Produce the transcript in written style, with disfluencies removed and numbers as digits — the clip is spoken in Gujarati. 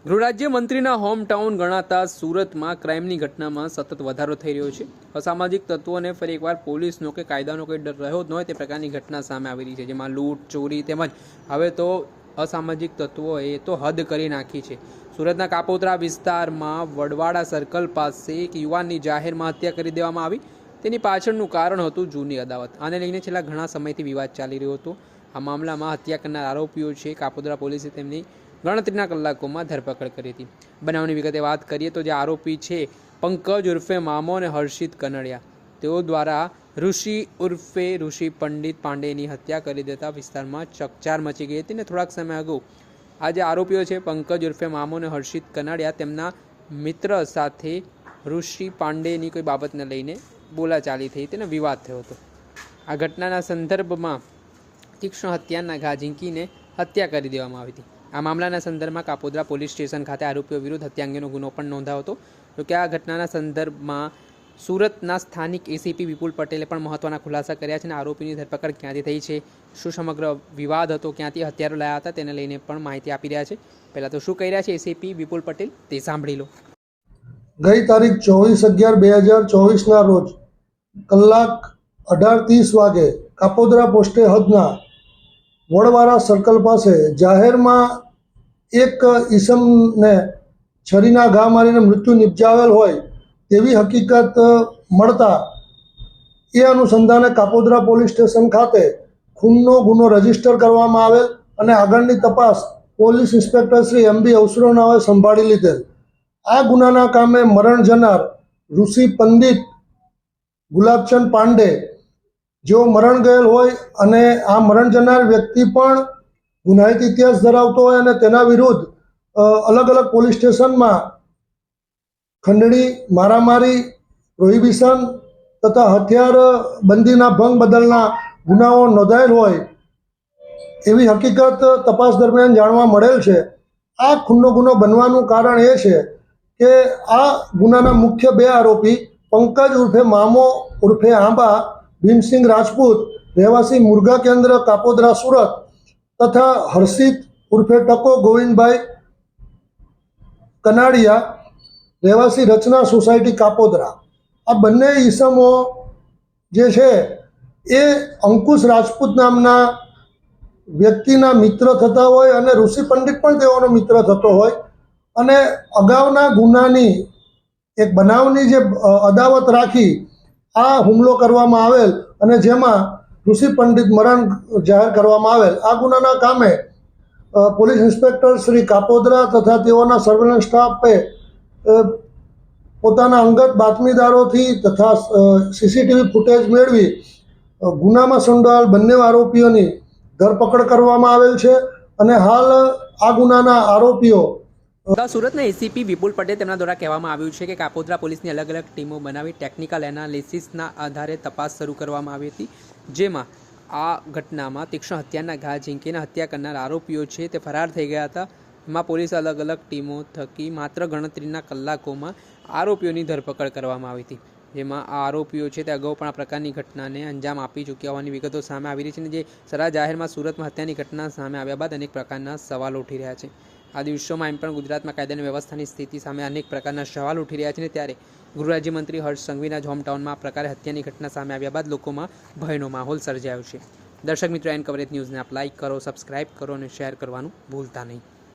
ગૃહરાજ્ય મંત્રીના હોમટાઉન ગણાતા સુરતમાં ક્રાઇમની ઘટનામાં સતત વધારો થઈ રહ્યો છે। અસામાજિક તત્વોને ફરી એકવાર પોલીસનો કે કાયદાનો કોઈ ડર રહ્યો જ ન હોય તે પ્રકારની ઘટના સામે આવી રહી છે, જેમાં લૂંટ, ચોરી તેમજ હવે તો અસામાજિક તત્વોએ તો હદ કરી નાખી છે। સુરતના કાપોદ્રા વિસ્તારમાં વડવાડા સર્કલ પાસે એક યુવાનની જાહેરમાં હત્યા કરી દેવામાં આવી। તેની પાછળનું કારણ હતું જૂની અદાવત। આને લઈને છેલ્લા ઘણા સમયથી વિવાદ ચાલી રહ્યો હતો। આ મામલામાં હત્યા કરનાર આરોપીઓ છે કાપોદ્રા પોલીસે તેમની ગણતરીના કલાકોમાં ધરપકડ કરી હતી। બનાવની વિગતે વાત કરીએ તો જે આરોપી છે પંકજ ઉર્ફે મામો અને હર્ષિત કનડિયા, તેઓ દ્વારા ઋષિ પંડિત પાંડેની હત્યા કરી દેતા વિસ્તારમાં ચકચાર મચી ગઈ હતી। અને થોડાક સમય અગાઉ આ જે આરોપીઓ છે પંકજ ઉર્ફે મામો અને હર્ષિત કનડિયા તેમના મિત્ર સાથે ઋષિ પાંડેની કોઈ બાબતને લઈને બોલાચાલી થઈ હતી અને વિવાદ થયો હતો। આ ઘટનાના સંદર્ભમાં તીક્ષ્ણ હત્યાના ઘા ઝીંકીને હત્યા કરી દેવામાં આવી હતી। આ મામલાના સંદર્ભમાં કાપોદ્રા પોલીસ સ્ટેશન ખાતે આરોપીઓ વિરુદ્ધ હત્યા અંગેનો ગુનો પણ નોંધાયો હતો। તો કે આ ઘટનાના સંદર્ભમાં સુરતના સ્થાનિક એસીપી વિપુલ પટેલે પણ મહત્વના ખુલાસા કર્યા છે અને આરોપીની ધરપકડ ક્યાંથી થઈ છે, શું સમગ્ર વિવાદ હતો, ક્યાંથી હથિયારો લાયા હતા, તેને લઈને પણ માહિતી આપી રહ્યા છે। પહેલાં તો શું કહી રહ્યા છે એસીપી વિપુલ પટેલ તે સાંભળી લો। ગઈ તારીખ 24/11/2024ના રોજ કલાક 18:30 વાગે કાપોદ્રા પોસ્ટે હદના વડવાડા સર્કલ પાસે જાહેરમાં એક ઈસમને છરીના ઘા મારીને મૃત્યુ નિપજાવેલ હોય તેવી હકીકત મળતા એ અનુસંધાને કાપોદ્રા પોલીસ સ્ટેશન ખાતે ખૂનનો ગુનો રજીસ્ટર કરવામાં આવેલ અને આગળની તપાસ પોલીસ ઇન્સ્પેક્ટર શ્રી MB અવસરોનાઓએ સંભાળી લીધેલ। આ ગુનાના કામે મરણ જનાર ઋષિ પંડિત ગુલાબચંદ પાંડે જેઓ મરણ ગયેલ હોય અને આ મરણ જનાર વ્યક્તિ પણ ગુનાહિત ઇતિહાસ ધરાવતો હોય અને તેના વિરુદ્ધ અલગ અલગ પોલીસ સ્ટેશનમાં ખંડણી, મારામારી, પ્રોહિબિશન તથા હથિયાર બંધીના ભંગ બદલના ગુનાઓ નોંધાયેલ હોય એવી હકીકત તપાસ દરમિયાન જાણવા મળેલ છે। આ ખૂનનો ગુનો બનવાનું કારણ એ છે કે આ ગુનાના મુખ્ય બે આરોપી પંકજ ઉર્ફે મામો ઉર્ફે આંબા ભીમસિંહ રાજપૂત રહેવાસી મુરઘા કેન્દ્ર કાપોદ્રા સુરત તથા હર્ષિત ઉર્ફે ટકો ગોવિંદભાઈ કનાડિયા રહેવાસી રચના સોસાયટી કાપોદ્રા, આ બંને ઈસમો જે છે એ અંકુશ રાજપૂત નામના વ્યક્તિના મિત્ર થતા હોય અને ઋષિ પંડિત પણ તેઓનો મિત્ર થતો હોય અને અગાઉના ગુનાની એક બનાવની જે અદાવત રાખી આ હુમલો કરવામાં આવેલ અને જેમાં ઋષિ પંડિત મરણ જાહેર કરવામાં આવેલ। આ ગુનાના કામે પોલીસ ઇન્સ્પેક્ટર શ્રી કાપોદ્રા તથા તેઓના સર્વેલન્સ સ્ટાફે પોતાના અંગત બાતમીદારોથી તથા સીસીટીવી ફૂટેજ મેળવી ગુનામાં સંડોવાયેલ બંને આરોપીઓની ધરપકડ કરવામાં આવેલ છે અને હાલ આ ગુનાના આરોપીઓ સુરતના એસીપી વિપુલ પટેલ તેમના દ્વારા કહેવામાં આવ્યું છે કે કાપોદ્રા પોલીસની અલગ અલગ ટીમો બનાવી ટેકનિકલ એનાલિસિસના આધારે તપાસ શરૂ કરવામાં આવી હતી, જેમાં આ ઘટનામાં તીક્ષ્ણ હત્યાના ઘા ઝીંકીને હત્યા કરનાર આરોપીઓ છે તે ફરાર થઈ ગયા હતા। એમાં પોલીસ અલગ અલગ ટીમો થકી માત્ર ગણતરીના કલાકોમાં આરોપીઓની ધરપકડ કરવામાં આવી હતી, જેમાં આ આરોપીઓ છે તે અગાઉ પણ આ પ્રકારની ઘટનાને અંજામ આપી ચૂક્યા હોવાની વિગતો સામે આવી રહી છે અને જે સરા જાહેરમાં સુરતમાં હત્યાની ઘટના સામે આવ્યા બાદ અનેક પ્રકારના સવાલો ઉઠી રહ્યા છે। આ દિવસોમાં એમ પણ ગુજરાતમાં કાયદાની વ્યવસ્થાની સ્થિતિ સામે અનેક પ્રકારના સવાલ ઉઠી રહ્યા છે અને ત્યારે ગૃહરાજ્યમંત્રી હર્ષ સંઘવીના જ હોમટાઉનમાં આ પ્રકારે હત્યાની ઘટના સામે આવ્યા બાદ લોકોમાં ભયનો માહોલ સર્જાયો છે। દર્શક મિત્રો, એન કવરેજ ન્યૂઝને આપ લાઇક કરો, સબસ્ક્રાઇબ કરો અને શેર કરવાનું ભૂલતા નહીં।